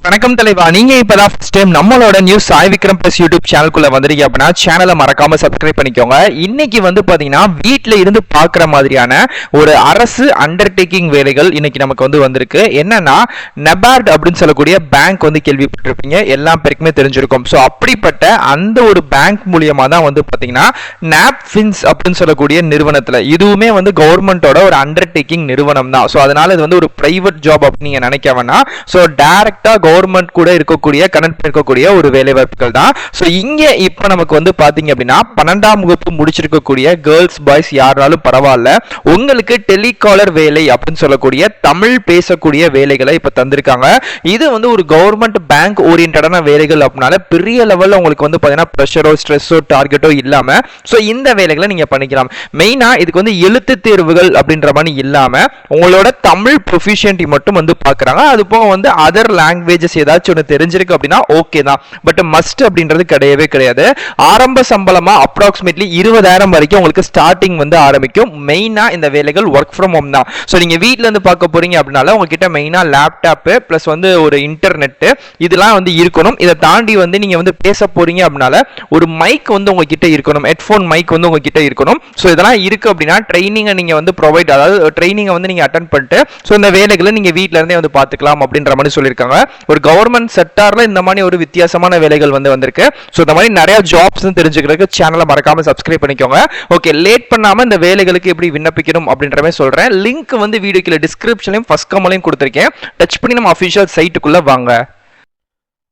வணக்கம் தலைவா. நீங்க இப்பதான் ஃபர்ஸ்ட் டைம் நம்மளோட news Sai Vikram plus YouTube சேனலுக்குள்ள வந்திருக்கீங்க அப்படின்னா சேனலை மறக்காம சப்ஸ்கிரைப் பண்ணிக்கோங்க. இன்னைக்கு வந்து பாத்தீங்கன்னா வீட்டுல இருந்து பாக்குற மாதிரியான ஒரு அரசு அண்டர்டேக்கிங் வேலைகள் இன்னைக்கு நமக்கு வந்து வந்திருக்கு. என்னன்னா நபார்ட் அப்படின்னு சொல்லக்கூடிய பேங்க் வந்து கேள்விப்பட்டிருப்பீங்க, எல்லா பேருக்குமே தெரிஞ்சிருக்கும். ஸோ அப்படிப்பட்ட அந்த ஒரு பேங்க் மூலியமா தான் வந்து பாத்தீங்கன்னா நாப்ஃபின்ஸ் அப்படின்னு சொல்லக்கூடிய நிறுவனத்துல இதுவுமே வந்து கவர்மெண்டோட ஒரு அண்டர்டேக்கிங் நிறுவனம் தான். ஸோ அதனால இது வந்து ஒரு பிரைவேட் ஜாப் அப்படின்னு நீங்க நினைக்க வேணாம். ஸோ டைரக்டா கவர்மெண்ட் கூட இருக்கக்கூடிய கனெக்ட் இருக்கக்கூடிய ஒரு வேலை வாய்ப்புகள் தான். ஸோ இங்க இப்ப நமக்கு வந்து பாத்தீங்க அப்படின்னா 12ஆம் வகுப்பு முடிச்சிருக்கக்கூடிய கேர்ள்ஸ் பாய்ஸ் யாராலும் பரவாயில்ல, உங்களுக்கு டெலிகாலர் வேலை அப்படின்னு சொல்லக்கூடிய தமிழ் பேசக்கூடிய வேலைகளை இப்ப தந்திருக்காங்க. இது வந்து ஒரு கவர்மெண்ட் பேங்க் ஓரியன்டான வேலைகள் அப்படினால பெரிய லெவல்ல உங்களுக்கு வந்து பாத்தீங்கன்னா ப்ரெஷரோ ஸ்ட்ரெஸ்ஸோ டார்கெட்டோ இல்லாம ஸோ இந்த வேலைகளை நீங்க பண்ணிக்கலாம். மெயினா இதுக்கு வந்து எழுத்து தேர்வுகள் அப்படின்ற மாதிரி இல்லாம உங்களோட தமிழ் ப்ரொஃபிஷியன்டி மட்டும் வந்து பாக்குறாங்க. அது போக வந்து அதர் லாங்குவேஜஸ் ஏதாச்சும் ஒன்று தெரிஞ்சிருக்கு அப்படின்னா ஓகே தான், பட் மஸ்ட் அப்படின்றது கிடையவே கிடையாது. ஆரம்ப சம்பளமா அப்ராக்சிமேட்லி 20,000 வரைக்கும் உங்களுக்கு ஸ்டார்டிங் வந்து ஆரம்பிக்கும். மெயினா இந்த வேலைகள் ஒர்க் ஃப்ரம் ஹோம் தான். ஸோ நீங்க வீட்டில இருந்து பார்க்க போறீங்க அப்படின்னால உங்ககிட்ட மெயினா லேப்டாப் பிளஸ் வந்து ஒரு இன்டர்நெட் இதெல்லாம் வந்து இருக்கணும். இதை தாண்டி வந்து நீங்க வந்து பேச போறீங்க அப்படின்னால ஒரு மைக் வந்து உங்ககிட்ட இருக்கணும், ஹெட்ஃபோன் மைக் வந்து உங்ககிட்ட இருக்கணும். ஸோ இதெல்லாம் இருக்கு அப்படின்னா ட்ரைனிங்கை நீங்க வந்து ப்ரொவைட், அதாவது ட்ரைனிங்கை வந்து நீங்க அட்டன் பண்ணிட்டு ஸோ இந்த வேலைகளை நீங்க வீட்டில இருந்தே வந்து பார்த்துக்கலாம் அப்படின்ற மாதிரி சொல்லியிருக்காங்க. ஒரு கவர்மெண்ட் செக்டார்ல இந்த மாதிரி ஒரு வித்தியாசமான வேலைகள் வந்து வந்திருக்கு. ஸோ இந்த மாதிரி நிறைய ஜாப்ஸ் தெரிஞ்சுக்கிறதுக்கு சேனலை மறக்காம சப்ஸ்கிரைப் பண்ணிக்கோங்க. ஓகே, லேட் பண்ணாம இந்த வேலைகளுக்கு எப்படி விண்ணப்பிக்கணும் அப்படின்ற மாதிரி சொல்றேன். லிங்க் வந்து வீடியோக்குள்ள டிஸ்கிரிப்ஷன்லயும் ஃபர்ஸ்ட் கமெண்ட்லயும் கொடுத்திருக்கேன். டச் பண்ணி நம்ம அஃபிஷியல் சைட்டுக்குள்ள வாங்க.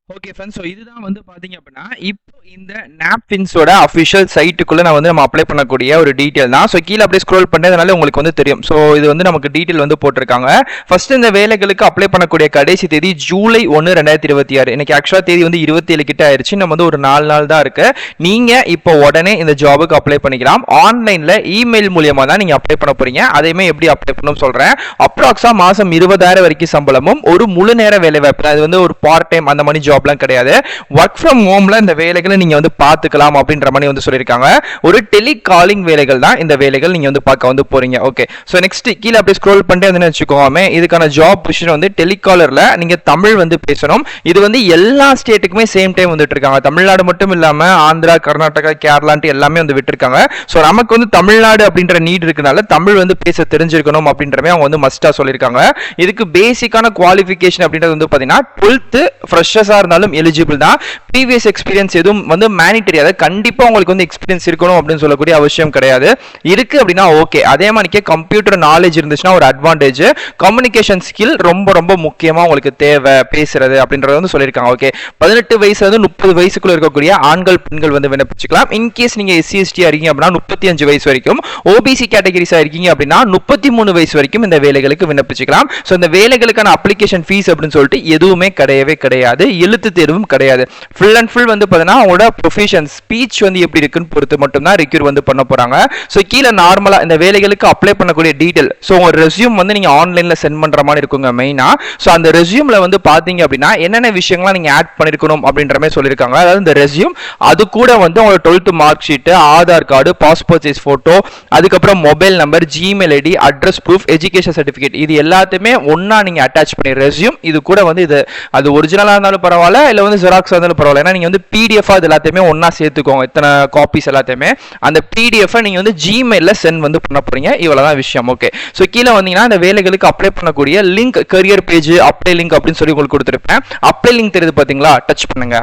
ஓகே ஃப்ரெண்ட்ஸ், ஸோ இதுதான் வந்து பார்த்தீங்க அப்படின்னா இப்போ இந்த நாப்ஃபின்ஸோட அஃபிஷியல் சைட்டுக்குள்ளே நான் வந்து நம்ம அப்ளை பண்ணக்கூடிய ஒரு டீட்டெயில் தான். ஸோ கீழே அப்படியே ஸ்க்ரோல் பண்ணதுனால உங்களுக்கு வந்து தெரியும். ஸோ இது வந்து நமக்கு டீட்டெயில் வந்து போட்டிருக்காங்க. ஃபர்ஸ்ட் இந்த வேலைகளுக்கு அப்ளை பண்ணக்கூடிய கடைசி தேதி ஜூலை 1, 2026. இன்னைக்கு ஆக்சுவலாக தேதி வந்து 27 கிட்ட ஆயிடுச்சு. நம்ம வந்து ஒரு 4 நாள் தான் இருக்கு. நீங்கள் இப்போ உடனே இந்த ஜாபுக்கு அப்ளை பண்ணிக்கலாம். ஆன்லைனில் இமெயில் மூலியமாக தான் நீங்கள் அப்ளை பண்ண போறீங்க. அதையுமே எப்படி அப்ளை பண்ணணும் சொல்கிறேன். அப்ராக்ஸா மாதம் 20,000 வரைக்கும் சம்பளமும் ஒரு முழு நேர வேலை வாய்ப்பு. அது வந்து ஒரு பார்ட் டைம் அந்த மாதிரி ஜாப்லாம் கிடையாது. ஒர்க் ஃப்ரம் ஹோம்ல இந்த வேலைகளை நீங்க வந்து பார்த்துக்கலாம் அப்படின்ற மாதிரி வந்து சொல்லியிருக்காங்க. ஒரு டெலிகாலிங் வேலைகள் தான் இந்த வேலைகள் நீங்க வந்து பார்க்க வந்து போறீங்க. ஓகே, சோ நெக்ஸ்ட் கீழே அப்படியே ஸ்க்ரோல் பண்ணிட்டு வந்து வச்சுக்கோமே, இதுக்கான ஜாப் பொசிஷன் வந்து டெலிகாலர்ல நீங்க தமிழ் வந்து பேசணும். இது வந்து எல்லா ஸ்டேட்டுக்குமே சேம் டைம் வந்துட்டு இருக்காங்க. தமிழ்நாடு மட்டும் இல்லாம ஆந்திரா, கர்நாடகா, கேரளான்ட்டு எல்லாமே வந்து விட்டுருக்காங்க. ஸோ நமக்கு வந்து தமிழ்நாடு அப்படின்ற நீட் இருக்கனால தமிழ் வந்து பேச தெரிஞ்சிருக்கணும் அப்படின்றமே அவங்க வந்து மஸ்டா சொல்லியிருக்காங்க. இதுக்கு பேசிக்கான குவாலிஃபிகேஷன் அப்படின்றது வந்து பாத்தீங்கன்னா 12th ஃப்ரெஷர்ஸா இருந்தாலும் எலிஜிபிள் தான். ப்ரீவியஸ் எக்ஸ்பீரியன்ஸ் எதுவும் வந்து மேனிட்டரி, அதாவது கண்டிப்பா உங்களுக்கு வந்து எக்ஸ்பீரியன்ஸ் இருக்கணும் அப்படின்னு சொல்லக்கூடிய அவசியம் கிடையாது. இருக்கு அப்படின்னா ஓகே. அதே மாதிரி கம்ப்யூட்டர் நாலேஜ் இருந்துச்சுன்னா ஒரு அட்வான்டேஜ். கம்யூனிகேஷன் ஸ்கில் ரொம்ப ரொம்ப முக்கியமா உங்களுக்கு தேவை, பேசுறது அப்படின்றது வந்து சொல்லியிருக்காங்க. ஓகே, 18 வயசுல இருந்து 30 வயசுக்குள்ள இருக்கக்கூடிய ஆண்கள் பெண்கள் வந்து விண்ணப்பிச்சுக்கலாம். இன்கேஸ் நீங்க SC ST இருக்கீங்க அப்படின்னா 35 வயசு வரைக்கும், ஓபிசி கேட்டகரிஸா இருக்கீங்க அப்படின்னா 33 வயசு வரைக்கும் இந்த வேலைகளுக்கு விண்ணப்பிச்சுக்கலாம். ஸோ இந்த வேலைகளுக்கான அப்ளிகேஷன் ஃபீஸ் அப்படின்னு சொல்லிட்டு எதுவுமே கிடையவே கிடையாது. எழுத்து தேர்வும் கிடையாது. ஃபுல் அண்ட் ஃபுல் வந்து பார்த்தீங்கன்னா அவங்களோட ப்ரொஃபஷன் ஸ்பீச் வந்து எப்படி இருக்குன்னு பொறுத்து மட்டும் தான் ரிக்யூர் வந்து பண்ண போறாங்க. ஸோ கீழே நார்மலா இந்த வேலைகளுக்கு அப்ளை பண்ணக்கூடிய டீடைல், ஸோ உங்க ரெஸ்யூம் வந்து நீங்க ஆன்லைன்ல சென்ட் பண்ற மாதிரி இருக்குங்க மெயினா. ஸோ அந்த ரெஸ்யூம்ல வந்து பாத்தீங்க அப்படின்னா என்னென்ன விஷயங்கள்லாம் நீங்க ஆட் பண்ணிருக்கணும் அப்படின்ற மாதிரி சொல்லியிருக்காங்க. அதாவது இந்த ரெஸ்யூம் அது கூட வந்து உங்களோட 12th mark sheet, Aadhaar card, passport size photo, அதுக்கப்புறம் mobile number, Gmail ID, address proof, education certificate, இது எல்லாத்தையுமே ஒன்னா நீங்க அட்டாச் பண்ணி ரெஸ்யூம் இது கூட வந்து இது அது ஒரிஜினலா இருந்தாலும் பரவாயில்ல, இல்ல வந்து ஜெராக்ஸ் இருந்தாலும் பரவாயில்ல. ஏன்னா நீங்க வந்து PDF அது எல்லாத்தையுமே ஒன்னா சேர்த்துக்கோங்க. இத்தனை காப்பீஸ் எல்லாத்தையுமே அந்த PDF நீங்க வந்து ஜிமெயில்ல சென்ட் வந்து பண்ண போறீங்க. இவ்வளவுதான் விஷயம். ஓகே, சோ கீழே வந்தீங்கன்னா இந்த வேலைகளுக்கு அப்ளை பண்ணக்கூடிய link, career page, apply link அப்படின்னு சொல்லி உங்களுக்கு கொடுத்துருப்பேன். அப்ளை லிங்க் தெரியுது பாத்தீங்களா, டச் பண்ணுங்க.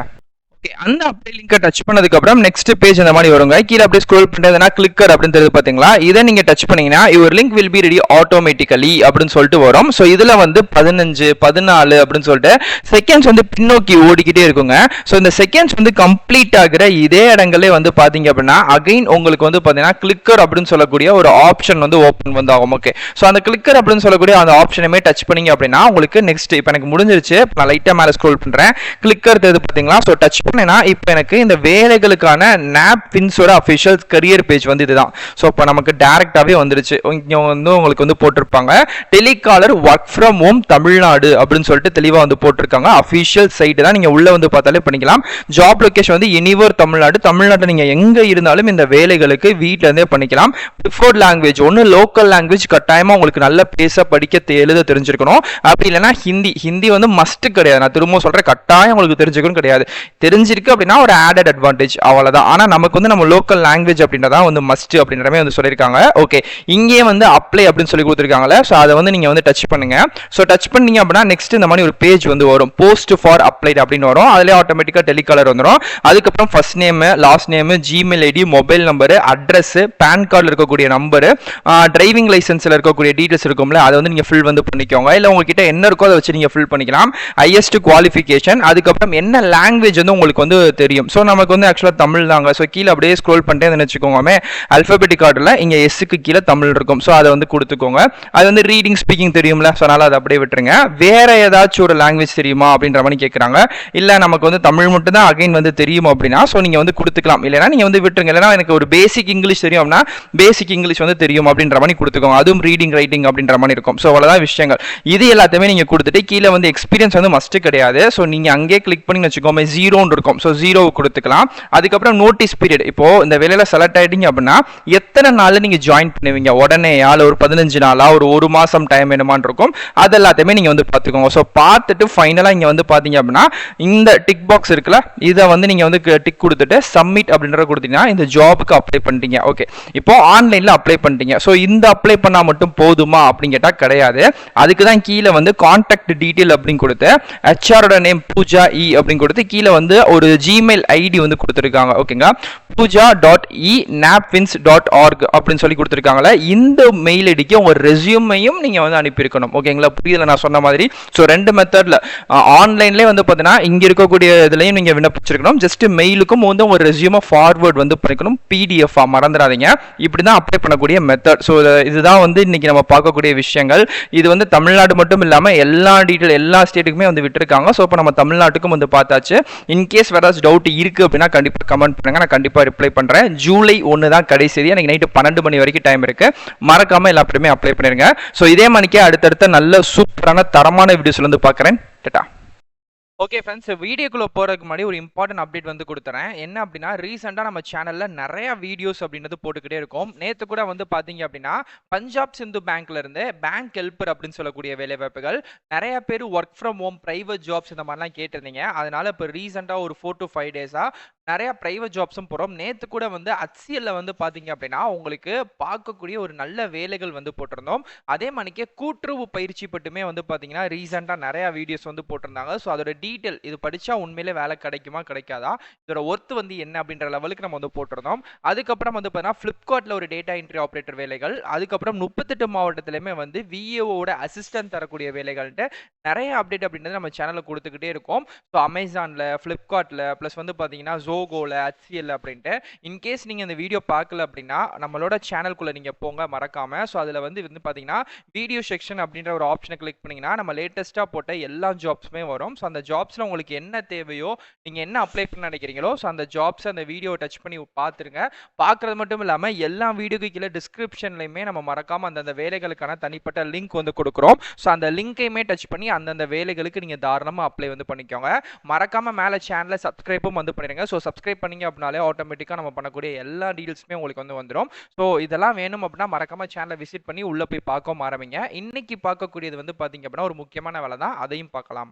அந்த அப்ளை லிங்கை டச் பண்ணதுக்கு அப்புறம் நெக்ஸ்ட் பேஜ் இந்த மாதிரி வருங்க. கீழே அப்படியே ஸ்க்ரோல் பண்ணிட்டேன்னா கிளிக்கர் அப்படின்னு தெரியுது பாத்தீங்களா, இதை நீங்க டச் பண்ணீங்கன்னா your link will be ready automatically அப்படின்னு சொல்லிட்டு வரும். ஸோ இதுல வந்து 15, 14 அப்படின்னு சொல்லிட்டு செகண்ட்ஸ் வந்து பின்னோக்கி ஓடிக்கிட்டே இருக்குங்க. ஸோ இந்த செகண்ட்ஸ் வந்து கம்ப்ளீட் ஆகிற இதே இடங்களே வந்து பாத்தீங்க அப்படின்னா அகைன் உங்களுக்கு வந்து பாத்தீங்கன்னா கிளிக்கர் அப்படின்னு சொல்லக்கூடிய ஒரு ஆப்ஷன் வந்து ஓப்பன் வந்து ஆகும். ஓகே, ஸோ அந்த கிளிக்கர் அப்படின்னு சொல்லக்கூடிய அந்த ஆப்ஷனுமே டச் பண்ணீங்க அப்படின்னா உங்களுக்கு நெக்ஸ்ட் இப்போ எனக்கு முடிஞ்சிருச்சு. நான் லைட்டா மேலே ஸ்க்ரோல் பண்றேன். கிளிக்கர் தெரியுது பாத்தீங்களா, ஸோ டச் பண்ணேன்னா இப்போ எனக்கு இந்த வேலைகளுக்கான நாப்கின்ஸோட அஃபிஷியல் கரியர் பேஜ் வந்து இதுதான். ஸோ இப்போ நமக்கு டேரெக்டாகவே வந்துருச்சு. இங்கே வந்து உங்களுக்கு வந்து போட்டிருப்பாங்க telecaller work from home Tamil Nadu அப்படின்னு சொல்லிட்டு தெளிவாக வந்து போட்டிருக்காங்க. அஃபிஷியல் சைட்டு தான், நீங்கள் உள்ளே வந்து பார்த்தாலே பண்ணிக்கலாம். ஜாப் லொகேஷன் வந்து எனிவர் தமிழ்நாடு. தமிழ்நாட்டில் நீங்கள் எங்கே இருந்தாலும் இந்த வேலைகளுக்கு வீட்டிலேருந்தே பண்ணிக்கலாம். ப்ரிஃபர்ட் லாங்குவேஜ் ஒன்று லோக்கல் லாங்குவேஜ் கட்டாயமாக உங்களுக்கு நல்ல பேச படிக்க எழுத தெரிஞ்சிருக்கணும். அப்படி இல்லைன்னா ஹிந்தி வந்து மஸ்ட் கிடையாது. நான் திரும்ப சொல்கிறேன், கட்டாயம் உங்களுக்கு தெரிஞ்சுக்கணும் கிடையாது. தெரிஞ்சிருக்கு அப்படின்னா ஒரு ஆடட் அட்வான்டேஜ், அவ்வளோதான். ஆனால் நமக்கு வந்து நம்ம லோக்கல் லாங்குவேஜ் அப்படின்றதா வந்து மஸ்ட் அப்படின்ற மாதிரி வந்து சொல்லியிருக்காங்க. ஓகே, இங்கே வந்து அப்ளை அப்படின்னு சொல்லி கொடுத்துருக்காங்களே, ஸோ அதை வந்து நீங்கள் வந்து டச் பண்ணுங்க. ஸோ டச் பண்ணீங்க அப்படின்னா நெக்ஸ்ட் இந்த மாதிரி ஒரு பேஜ் வந்து வரும், போஸ்ட் ஃபார் அப்ளைட் அப்படின்னு வரும். அதிலே ஆட்டோமேட்டிக்காக டெலிகாலர் வந்துடும். அதுக்கப்புறம் first name, last name, Gmail ID, mobile number, address, PAN கார்டில் இருக்கக்கூடிய நம்பரு, டிரைவிங் லைசன்ஸில் இருக்கக்கூடிய டீட்டெயில்ஸ் இருக்கும்ல, அதை வந்து நீங்கள் ஃபில் வந்து பண்ணிக்கோங்க. இல்லை உங்ககிட்ட என்ன இருக்கோ அதை வச்சு நீங்கள் ஃபில் பண்ணிக்கலாம். ஹையஸ்ட் குவாலிஃபிகேஷன், அதுக்கப்புறம் என்ன லாங்குவேஜ் வந்து உங்களுக்கு வந்து தெரியும். ஸோ நமக்கு வந்து ஆக்சுவலாக தமிழ் தாங்க. ஸோ கீழே அப்படியே ஸ்க்ரோல் பண்ணிட்டே வச்சுக்கோங்க. அல்ஃபபெட்டிக் ஆர்டரில் இங்கே எஸ்ஸுக்கு கீழே தமிழ் இருக்கும். ஸோ அதை வந்து கொடுத்துக்கோங்க. அது வந்து ரீடிங் ஸ்பீக்கிங் தெரியும்ல, ஸோ அதனால் அதை அப்படியே விட்டுருங்க. வேற ஏதாச்சும் ஒரு லாங்குவேஜ் தெரியுமா அப்படின்ற மாதிரி கேட்குறாங்க. இல்லை நமக்கு வந்து தமிழ் மட்டும் தான் அகைன் வந்து தெரியும் அப்படின்னா ஸோ நீங்கள் வந்து கொடுத்துக்கலாம். இல்லைனா நீங்கள் வந்து விட்டுருங்க. இல்லைனா எனக்கு ஒரு பேசிக் இங்கிலீஷ் தெரியும் அப்படின்னா பேசிக் இங்கிலீஷ் வந்து தெரியும் அப்படின்ற மாதிரி கொடுத்துக்கோங்க. அதுவும் ரீடிங் ரைட்டிங் அப்படின்ற மாதிரி இருக்கும். ஸோ அவ்வளோதான் விஷயங்கள். இது எல்லாத்தையுமே நீங்கள் கொடுத்துட்டு கீழே வந்து எக்ஸ்பீரியன்ஸ் வந்து மஸ்ட் கிடையாது. ஸோ நீங்கள் அங்கேயே கிளிக் பண்ணி வச்சுக்கோங்க, ஜீரோன்னு இருக்கும். ஸோ ஜீரோ கொடுத்துக்கலாம். அதுக்கப்புறம் நோட்டீஸ் பீரியட், இப்போ இந்த வேலையில் செலக்ட் ஆகிட்டீங்க அப்படின்னா எத்தனை நாளில் நீங்கள் ஜாயின் பண்ணுவீங்க, உடனே ஆள் ஒரு 15 நாளா ஒரு மாதம் டைம் வேணுமான்னு இருக்கும். அது எல்லாத்தையுமே நீங்கள் வந்து பார்த்துக்கோங்க. ஸோ பார்த்துட்டு ஃபைனலாக இங்கே வந்து பார்த்தீங்க அப்படின்னா இந்த டிக் பாக்ஸ் இருக்குல்ல, இதை வந்து நீங்கள் வந்து டிக் கொடுத்துட்டு சப்மிட் அப்படின்றத கொடுத்தீங்கன்னா இந்த ஜாபுக்கு அப்ளை பண்ணிட்டீங்க. ஓகே, இப்போ ஆன்லைனில் அப்ளை பண்ணிட்டீங்க. ஸோ இந்த அப்ளை பண்ணால் மட்டும் போதுமா அப்படின்னு கேட்டால் கிடையாது. அதுக்கு தான் கீழே வந்து கான்டாக்ட் டீட்டெயில் அப்படின்னு கொடுத்து ஹெச்ஆரோட நேம் பூஜா இ அப்படின்னு கொடுத்து கீழே வந்து ஒரு ஜிமெயில் ஐடி வந்து கொடுத்துருக்காங்க. ஓகேங்களா, puja.e.napfins.org அப்படின்னு சொல்லி கொடுத்துருக்காங்களே, இந்த மெயில் ஐடிக்கு உங்க ரெஸ்யூமையும் நீங்க வந்து அனுப்பியிருக்கணும். ஓகேங்களா, புரியல நான் சொன்ன மாதிரி. ஸோ ரெண்டு மெத்தட்ல ஆன்லைன்லேயே வந்து பார்த்தீங்கன்னா இங்க இருக்கக்கூடிய இதுலையும் நீங்க விண்ணப்பிச்சிருக்கணும். ஜஸ்ட் மெயிலுக்கும் வந்து உங்க ரெஸ்யூமை ஃபார்வர்ட் வந்து பண்ணிக்கணும், PDF மறந்துடாதீங்க. இப்படி தான் அப்ளை பண்ணக்கூடிய மெத்தட். ஸோ இதுதான் வந்து இன்னைக்கு நம்ம பார்க்கக்கூடிய விஷயங்கள். இது வந்து தமிழ்நாடு மட்டும் இல்லாமல் எல்லா டீட்டெயில் எல்லா ஸ்டேட்டுக்குமே வந்து விட்டுருக்காங்க. ஸோ இப்போ நம்ம தமிழ்நாட்டுக்கும் வந்து பார்த்தாச்சு. இன்கேஸ் வேற டவுட் இருக்கு அப்படின்னா கண்டிப்பாக கமெண்ட் பண்ணுங்க, நான் கண்டிப்பாக ரிப்ளை பண்றேன். ஜூலை 1 தான் கடைசி, எனக்கு நைட்டு 12 மணி வரைக்கும் டைம் இருக்கு. மறக்காம எல்லாருமே அப்ளை பண்ணிருங்க. ஸோ இதே மணிக்கே அடுத்தடுத்த நல்ல சூப்பரான தரமான வீடியோஸ்ல வந்து பார்க்குறேன். டாடா. ஓகே ஃப்ரெண்ட்ஸ், வீடியோக்குள்ளே போகிறதுக்கு முன்னாடி ஒரு இம்பார்ட்டன்ட் அப்டேட் வந்து கொடுத்துறேன். என்ன அப்படின்னா, ரீசெண்டாக நம்ம சேனலில் நிறைய வீடியோஸ் அப்படின்றது போட்டுக்கிட்டே இருக்கும். நேற்று கூட வந்து பார்த்தீங்க அப்படின்னா பஞ்சாப் சிந்து பேங்க்ல இருந்து பேங்க் ஹெல்ப்பர் அப்படின்னு சொல்லக்கூடிய வேலைவாய்ப்புகள் நிறைய பேர் work from home private jobs இந்த மாதிரிலாம் கேட்டிருந்தீங்க. அதனால இப்போ ரீசெண்டாக ஒரு 4 to 5 டேஸாக நிறைய பிரைவேட் ஜாப்ஸும் போகிறோம். நேற்று கூட வந்து HCL வந்து பார்த்தீங்க அப்படின்னா உங்களுக்கு பார்க்கக்கூடிய ஒரு நல்ல வேலைகள் வந்து போட்டிருந்தோம். அதே மணிக்கே கூட்டுறவு பயிற்சி பட்டுமே வந்து பார்த்தீங்கன்னா ரீசெண்டாக நிறைய வீடியோஸ் வந்து போட்டிருந்தாங்க. ஸோ அதோட டீட்டெயில் இது படித்தா உண்மையிலே வேலை கிடைக்குமா கிடைக்காதா, இதோட ஒர்த்து வந்து என்ன அப்படின்ற லெவலுக்கு நம்ம வந்து போட்டிருந்தோம். அதுக்கப்புறம் வந்து பார்த்தீங்கன்னா ஃப்ளிப்கார்ட்டில் ஒரு டேட்டா என்ட்ரி ஆப்ரேட்டர் வேலைகள், அதுக்கப்புறம் 38 மாவட்டத்திலுமே வந்து VAOட அசிஸ்டன்ட் தரக்கூடிய வேலைகள்ட்டு நிறைய அப்டேட் அப்படின்றது நம்ம சேனலில் கொடுத்துக்கிட்டே இருக்கோம். ஸோ அமேசானில், ஃப்ளிப்கார்ட்டில், ப்ளஸ் வந்து பார்த்தீங்கன்னா ஜோகோவில், HCL அப்படின்ட்டு. இன்கேஸ் நீங்கள் இந்த வீடியோ பார்க்கல அப்படின்னா நம்மளோட சேனலுக்குள்ளே நீங்கள் போங்க மறக்காமல். ஸோ அதில் வந்து பார்த்தீங்கன்னா வீடியோ செக்ஷன் அப்படின்ற ஒரு ஆப்ஷனை கிளிக் பண்ணிங்கன்னா நம்ம லேட்டஸ்ட்டாக போட்ட எல்லா ஜாப்ஸுமே வரும். ஸோ அந்த ஜாப்ஸில் உங்களுக்கு என்ன தேவையோ, நீங்கள் என்ன அப்ளை பண்ண நினைக்கிறீங்களோ, ஸோ அந்த ஜாப்ஸை அந்த வீடியோ டச் பண்ணி பார்த்துருங்க. பார்க்குறது மட்டும் இல்லாமல் எல்லா வீடியோக்கு கீழே டிஸ்கிரிப்ஷன்லையுமே நம்ம மறக்காமல் அந்தந்த வேலைகளுக்கான தனிப்பட்ட லிங்க் வந்து கொடுக்குறோம். ஸோ அந்த லிங்கையுமே டச் பண்ணி அந்தந்த வேலைகளுக்கு நீங்கள் தாராளமாக அப்ளை வந்து பண்ணிக்கோங்க. மறக்காமல் மேலே சேனலை சப்ஸ்கிரைபும் வந்து பண்ணிடுங்க. ஸோ சப்ஸ்கிரைப் பண்ணிங்க அப்படின்னாலே ஆட்டோமேட்டிக்காக நம்ம பண்ணக்கூடிய எல்லா டீட்டெயில்ஸுமே உங்களுக்கு வந்து வந்துடும். ஸோ இதெல்லாம் வேணும் அப்படின்னா மறக்காமல் சேனலை விசிட் பண்ணி உள்ளே போய் பார்க்கவும் ஆரம்பிங்க. இன்னைக்கு பார்க்கக்கூடியது வந்து பார்த்தீங்க அப்படின்னா ஒரு முக்கியமான வேலை தான், அதையும் பார்க்கலாம்.